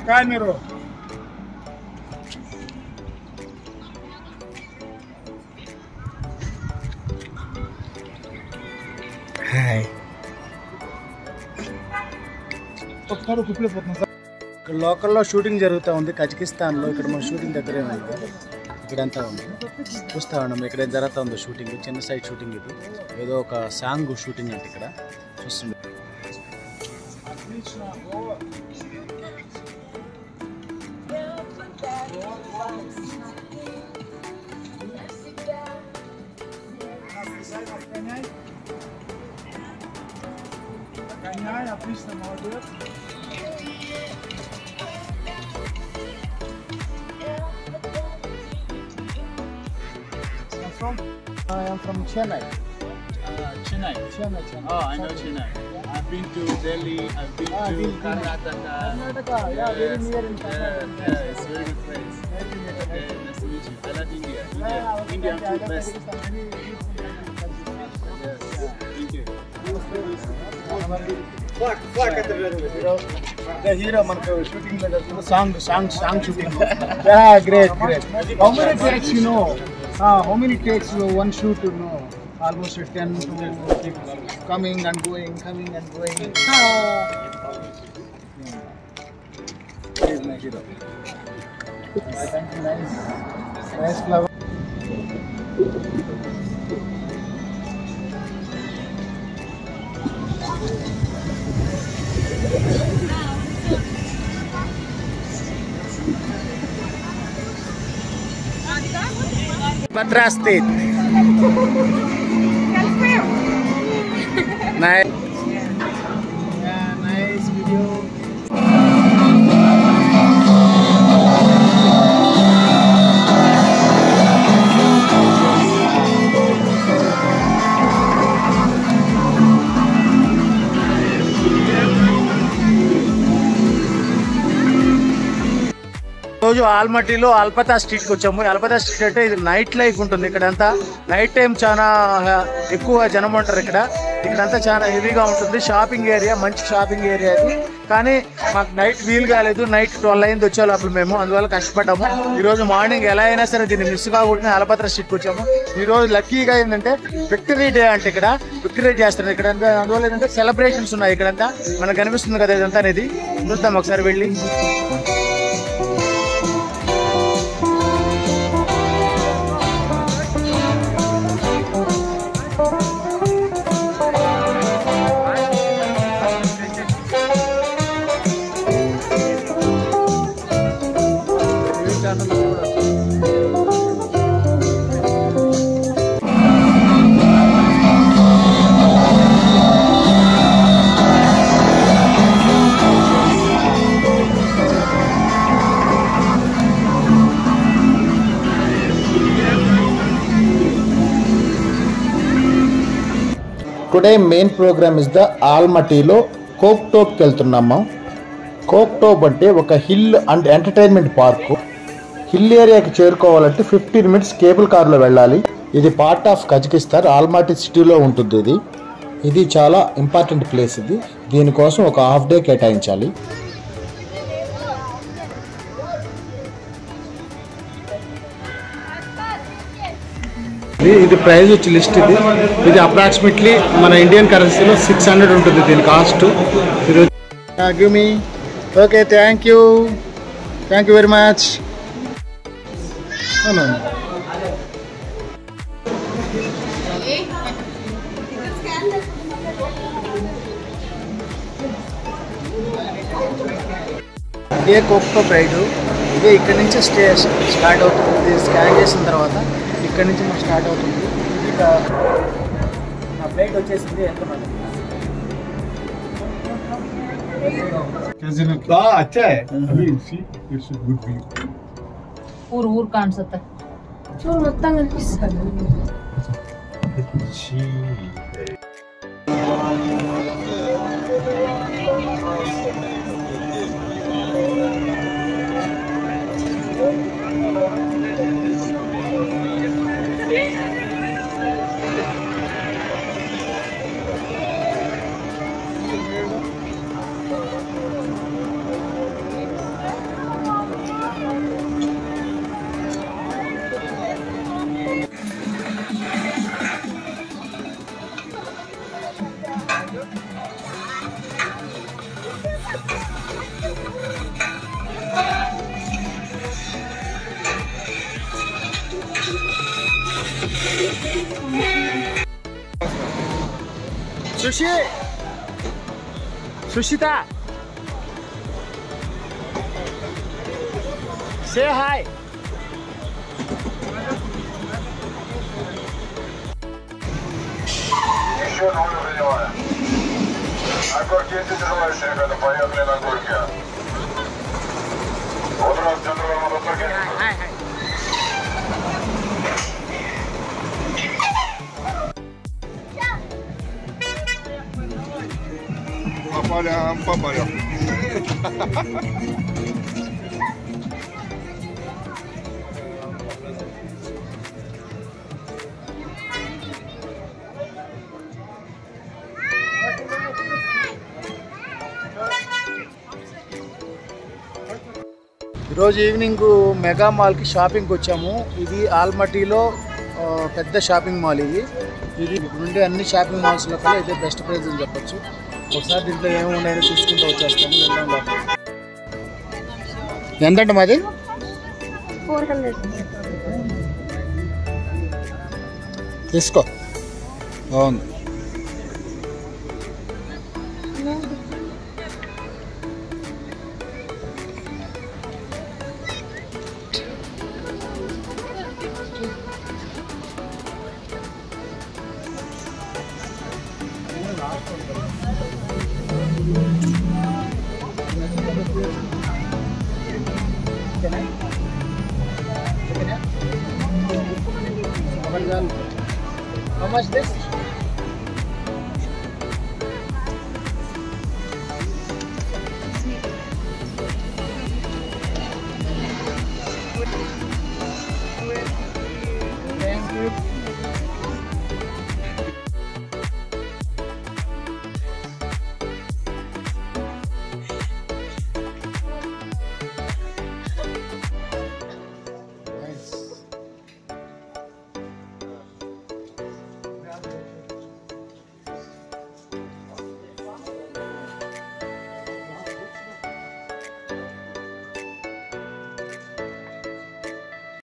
Камеру. Hi. లోకల్లో shooting జరుగుతూ ఉంది కజకిస్తాన్లో. ఇక్కడ మన షూటింగ్ దగ్గరే ఉంది. ఇక్కడంతా ఉంది, చూస్తూ ఉన్నాం ఇక్కడ ఏం జరుగుతూ ఉందో షూటింగ్. చిన్న సైడ్ షూటింగ్ ఇది, ఏదో ఒక సాంగ్ షూటింగ్ అంటే ఇక్కడ చూస్తుంది. Отлично, молодец. I am from Chennai. Chennai. Chennai. Oh, I know Chennai. I've been to Delhi. I've been to Karnataka. Karnataka, yeah, very near in Karnataka. Yeah, it's a very good place. Okay, nice to meet you. I love India. India food best. Yes, thank you. The hero మనకు shooting లో జరుగుతుంది. Song shooting. Yeah, great. How many takes you know? How many takes one shoot you know? Almost 10 to keep coming and going. He is my hero. Thank you, nice flower. Madras State. Nice. Yeah, nice video. రోజు ఆల్మట్టిలో అల్పతా స్ట్రీట్కి వచ్చాము. అల్పతా street అంటే ఇది night life ఉంటుంది. ఇక్కడంతా night time చాలా ఎక్కువ జనం ఉంటారు. ఇక్కడంతా చాలా హెవీగా ఉంటుంది. షాపింగ్ ఏరియా, మంచి షాపింగ్ ఏరియా ఇది. కానీ మాకు నైట్ వీలు కాలేదు. నైట్ 12 అయింది వచ్చే లోపల మేము, అందువల్ల కష్టపడ్డాము. ఈరోజు మార్నింగ్ ఎలా అయినా సరే దీన్ని మిస్ కాకుండా అల్పతా స్ట్రీట్కి వచ్చాము. ఈరోజు లక్కీగా ఏంటంటే విక్టరీ డే అంటే ఇక్కడ విక్టరీ చేస్తారు ఇక్కడ. అందువల్ల ఏంటంటే సెలబ్రేషన్స్ ఉన్నాయి ఇక్కడంతా. మనకు కనిపిస్తుంది కదా ఇదంతా అనేది. చూద్దాం ఒకసారి వెళ్ళి. Today main program is the ఆల్మటీలో కోక్టోప్కి వెళ్తున్నాము. కోక్టోప్ అంటే ఒక hill and entertainment park. Hill ఏరియాకి చేరుకోవాలంటే 15 minutes కేబుల్ కార్లో వెళ్ళాలి. ఇది పార్ట్ ఆఫ్ కజకిస్తాన్, ఆల్మటీ సిటీలో ఉంటుంది. ఇది చాలా ఇంపార్టెంట్ ప్లేస్. దీనికోసం ఒక హాఫ్ డే కేటాయించాలి. ఇది ప్రైస్ వచ్చి లిస్ట్. ఇది అప్రాక్సిమేట్లీ మన ఇండియన్ కరెన్సీలో 600 ఉంటుంది దీని cost. Give me. Okay, thank you very much. ఇదే కోక్టోప్ రైడ్. ఇదే ఇక్కడ నుంచి స్టార్ట్ అవుతుంది. ఇది స్కాన్ చేసిన తర్వాత ఇక్కడ నుంచి మనకు స్టార్ట్ అవుతుంది. ఇక నా ఫ్లైట్ వచ్చేసింది. ఎంత మంది अच्छा है अभी see it's a good view ఊరు కాన్సత్తా చూడు మొత్తం కనిపిస్తుంది. సుషి సుషిత సే హాయ్. На горке ты взрываешься, ребята, поехали на горке. Вот раз центровой мотоцикл. Hi hi. По полям. ఈరోజు ఈవినింగ్ మెగా మాల్కి షాపింగ్కి వచ్చాము. ఇది ఆల్మటీలో పెద్ద షాపింగ్ మాల్. ఇది నుండి అన్ని షాపింగ్ మాల్స్లో కల్లా ఇదే బెస్ట్ ప్రైస్ అని చెప్పొచ్చు. ఒకసారి దీంట్లో ఏమి ఉన్నాయో చూసుకుంటూ వచ్చేస్తాము. వెళ్దాం లోపల. ఎంతంట మాది? 400. తీసుకో, బాగుంది. How much this?